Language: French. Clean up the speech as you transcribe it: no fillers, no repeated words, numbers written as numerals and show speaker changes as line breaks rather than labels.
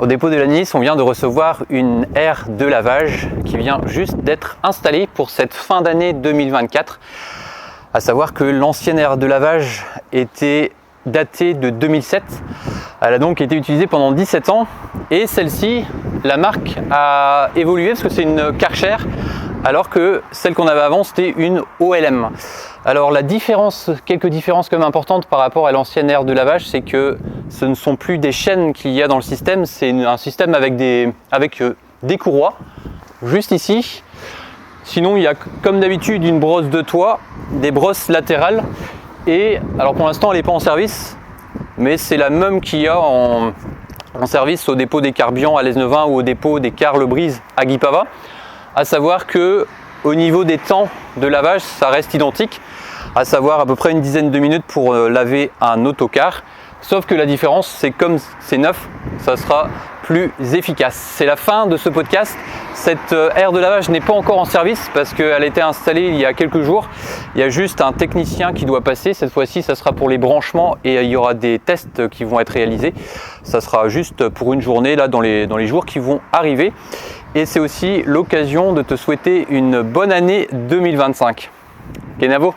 Au dépôt de la Nice, on vient de recevoir une aire de lavage qui vient juste d'être installée pour cette fin d'année 2024. À savoir que l'ancienne aire de lavage était datée de 2007. Elle a donc été utilisée pendant 17 ans et celle-ci, la marque a évolué parce que c'est une Karcher alors que celle qu'on avait avant c'était une OLM. Alors quelques différences quand même importantes par rapport à l'ancienne aire de lavage, c'est que ce ne sont plus des chaînes qu'il y a dans le système, c'est un système avec des courroies, juste ici. Sinon il y a comme d'habitude une brosse de toit, des brosses latérales et alors pour l'instant elle n'est pas en service, mais c'est la même qu'il y a en service au dépôt des Carbians à l'Esnevin ou au dépôt des Carles Brise à Guipava. À savoir que au niveau des temps de lavage, ça reste identique, à savoir à peu près une dizaine de minutes pour laver un autocar. Sauf que la différence, c'est comme c'est neuf, ça sera plus efficace. C'est la fin de ce podcast. Cette aire de lavage n'est pas encore en service parce qu'elle a été installée il y a quelques jours. Il y a juste un technicien qui doit passer. Cette fois-ci, ça sera pour les branchements et il y aura des tests qui vont être réalisés. Ça sera juste pour une journée là dans les jours qui vont arriver. Et c'est aussi l'occasion de te souhaiter une bonne année 2025. Kenavo.